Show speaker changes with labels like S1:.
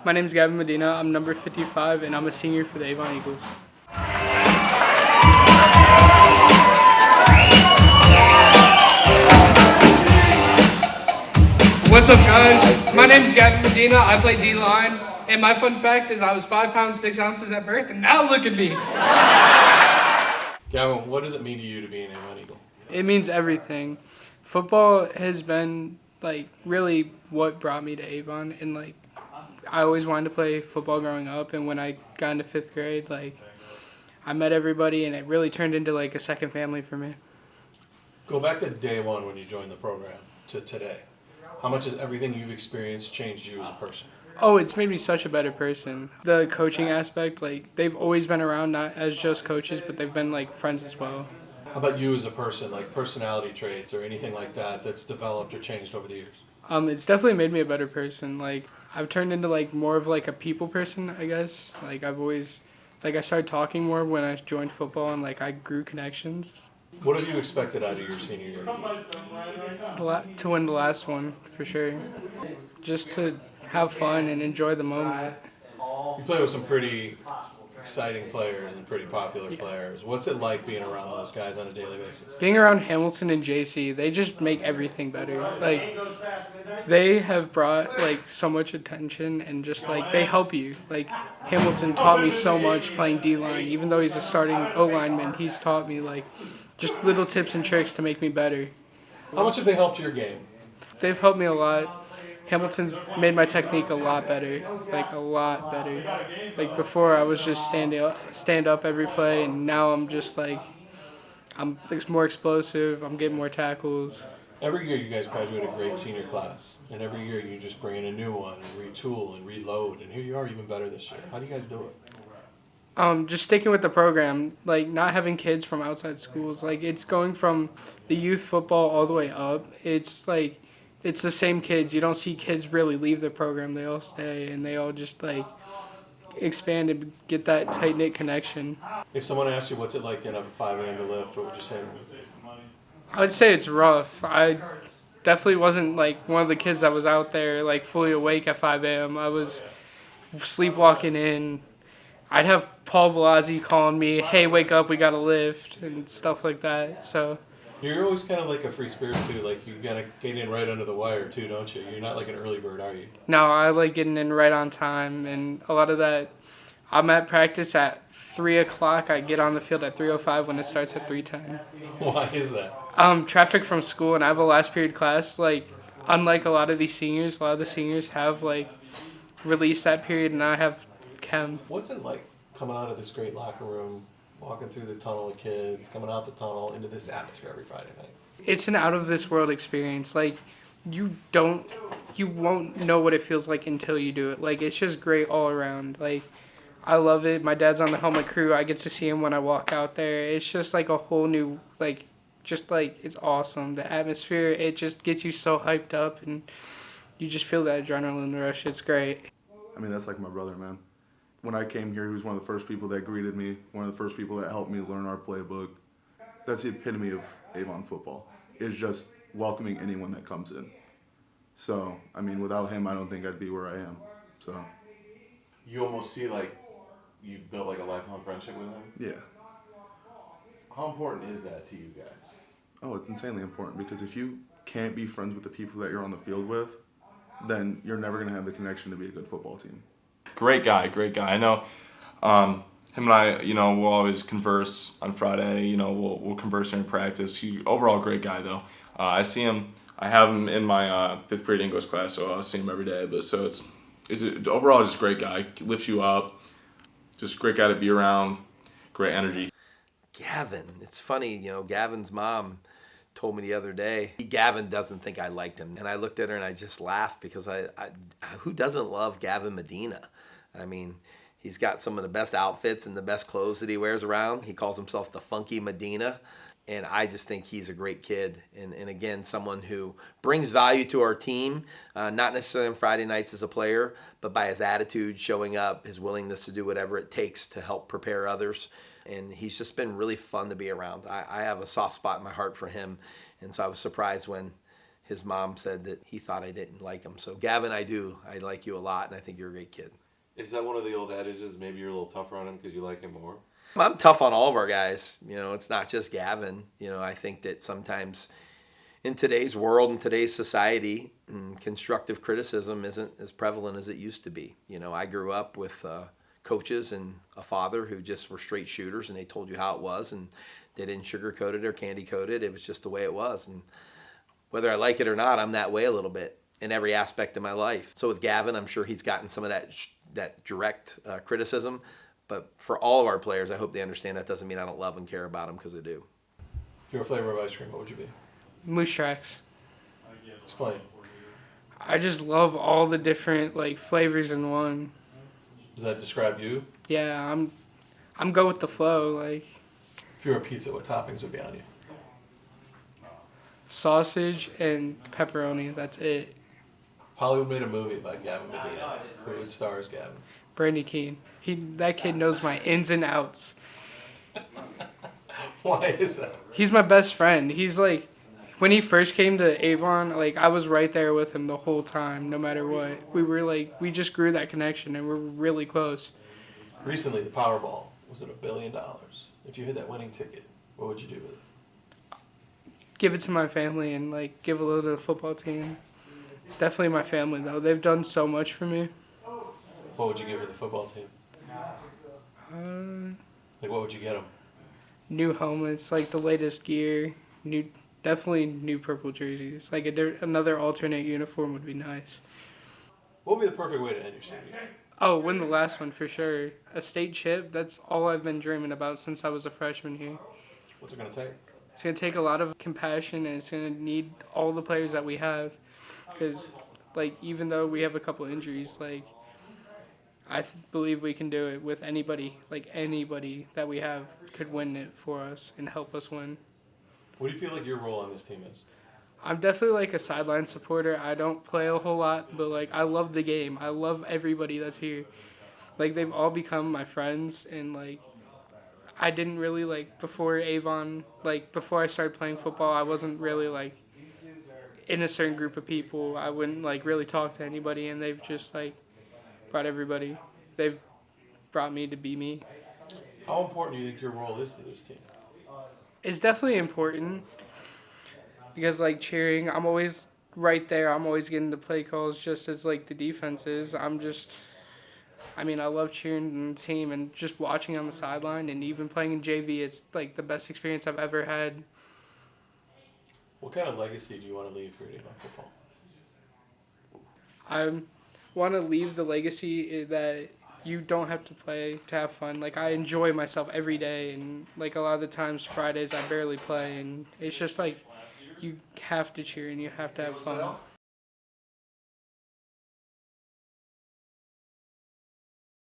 S1: My name is Gavin Medina. I'm number 55, and I'm a senior for the Avon Eagles. What's up, guys? My name is Gavin Medina. I play D-line, and my fun fact is I was 5 pounds 6 ounces at birth, and now look at me.
S2: Gavin, what does it mean to you to be an Avon Eagle?
S1: It means everything. Football has been really what brought me to Avon, and I always wanted to play football growing up, and when I got into 5th grade, I met everybody, and it really turned into a second family for me.
S2: Go back to day one when you joined the program to today. How much has everything you've experienced changed you as a person?
S1: Oh, it's made me such a better person. The coaching aspect, they've always been around, not as just coaches, but they've been friends as well.
S2: How about you as a person, personality traits or anything like that that's developed or changed over the years?
S1: It's definitely made me a better person. I've turned into more of a people person, I guess. I've always I started talking more when I joined football, and I grew connections.
S2: What have you expected out of your senior year?
S1: To win the last one, for sure. Just to have fun and enjoy the moment.
S2: You play with some pretty exciting players and pretty popular players. What's it like being around those guys on a daily basis?
S1: Being around Hamilton and JC, they just make everything better. They have brought so much attention, and just they help you. Hamilton taught me so much playing D-line. Even though he's a starting O-lineman, he's taught me just little tips and tricks to make me better.
S2: How much have they helped your game?
S1: They've helped me a lot. Hamilton's made my technique a lot better, a lot better. Before I was just stand up every play, and now I'm just I'm more explosive. I'm getting more tackles.
S2: Every year you guys graduate a great senior class, and every year you just bring in a new one and retool and reload, and here you are even better this year. How do you guys do it?
S1: Just sticking with the program, not having kids from outside schools. It's going from the youth football all the way up. It's the same kids. You don't see kids really leave the program. They all stay, and they all just expand and get that tight-knit connection.
S2: If someone asked you what's it like getting up at 5 a.m. to lift, what would you say?
S1: I'd say it's rough. I definitely wasn't one of the kids that was out there fully awake at 5 a.m. I was sleepwalking in. I'd have Paul Blasi calling me, "Hey, wake up, we gotta lift," and stuff like that. So
S2: you're always kind of like a free spirit too. You gotta get in right under the wire too, don't you? You're not like an early bird, are you?
S1: No, I like getting in right on time, and a lot of that. I'm at practice at 3 o'clock. I get on the field at 3:05 when it starts at 3:10.
S2: Why is that?
S1: Traffic from school, and I have a last period class. Unlike a lot of the seniors have released that period, and I have chem.
S2: What's it like coming out of this great locker room, walking through the tunnel of kids, coming out the tunnel into this atmosphere every Friday night?
S1: It's an out of this world experience. You won't know what it feels like until you do it. It's just great all around. I love it. My dad's on the helmet crew. I get to see him when I walk out there. It's just a whole new it's awesome. The atmosphere, it just gets you so hyped up, and you just feel that adrenaline rush. It's great.
S3: I mean, that's like my brother, man. When I came here, he was one of the first people that greeted me, one of the first people that helped me learn our playbook. That's the epitome of Avon football. It's just welcoming anyone that comes in. So, I mean, without him, I don't think I'd be where I am. So,
S4: you almost see you built a lifelong friendship with him?
S3: Yeah.
S4: How important is that to you guys?
S3: Oh, it's insanely important, because if you can't be friends with the people that you're on the field with, then you're never going to have the connection to be a good football team.
S5: Great guy. I know him and I, we'll always converse on Friday. We'll converse during practice. Overall great guy, though. I see him. I have him in my 5th period English class, so I'll see him every day. But so it's overall just a great guy. Lifts you up. Just great guy to be around. Great energy.
S6: Gavin, it's funny, Gavin's mom told me the other day, Gavin doesn't think I liked him. And I looked at her and I just laughed, because I who doesn't love Gavin Medina? I mean, he's got some of the best outfits and the best clothes that he wears around. He calls himself the Funky Medina. And I just think he's a great kid. And again, someone who brings value to our team, not necessarily on Friday nights as a player, but by his attitude, showing up, his willingness to do whatever it takes to help prepare others. And he's just been really fun to be around. I have a soft spot in my heart for him. And so I was surprised when his mom said that he thought I didn't like him. So Gavin, I do. I like you a lot, and I think you're a great kid.
S4: Is that one of the old adages? Maybe you're a little tougher on him because you like him more?
S6: I'm tough on all of our guys. It's not just Gavin. I think that sometimes in today's world, in today's society, constructive criticism isn't as prevalent as it used to be. I grew up with coaches and a father who just were straight shooters, and they told you how it was, and they didn't sugarcoat it or candy coat it. It was just the way it was. And whether I like it or not, I'm that way a little bit in every aspect of my life. So with Gavin, I'm sure he's gotten some of that direct criticism. But for all of our players, I hope they understand that doesn't mean I don't love and care about them, because I do.
S2: If you were a flavor of ice cream, what would you be? Moose
S1: Tracks.
S2: Explain.
S1: I just love all the different flavors in one.
S2: Does that describe you?
S1: Yeah, I'm go with the flow.
S2: If you were a pizza, what toppings would be on you?
S1: Sausage and pepperoni. That's it.
S2: If Hollywood made a movie about Gavin Medina, who would star as Gavin?
S1: Brandy Keene. That kid knows my ins and outs.
S2: Why is that?
S1: He's my best friend. He's when he first came to Avon, I was right there with him the whole time, no matter what. We just grew that connection, and we're really close.
S2: Recently, the Powerball was at $1 billion. If you hit that winning ticket, what would you do with it?
S1: Give it to my family and give a little to the football team. Definitely my family though. They've done so much for me.
S2: What would you give for the football team? What would you get them?
S1: New helmets, the latest gear, definitely new purple jerseys. Another alternate uniform would be nice.
S2: What would be the perfect way to end your senior year?
S1: Oh, win the last one for sure. A state chip, that's all I've been dreaming about since I was a freshman here.
S2: What's it going to take?
S1: It's going to take a lot of compassion, and it's going to need all the players that we have. Because, even though we have a couple injuries, I believe we can do it with anybody. Anybody that we have could win it for us and help us win.
S2: What do you feel like your role on this team is?
S1: I'm definitely a sideline supporter. I don't play a whole lot, but I love the game. I love everybody that's here. They've all become my friends, and I didn't really before Avon, before I started playing football, I wasn't really in a certain group of people. I wouldn't really talk to anybody, and they've just brought everybody. They've brought me to be me.
S2: How important do you think your role is to this team?
S1: It's definitely important because cheering, I'm always right there. I'm always getting the play calls just as the defense is. I love cheering the team and just watching on the sideline, and even playing in JV. It's the best experience I've ever had.
S2: What kind of legacy do you want to leave for Avon football?
S1: I want to leave the legacy that you don't have to play to have fun. I enjoy myself every day, and a lot of the times Fridays I barely play, and it's just you have to cheer and you have to have fun.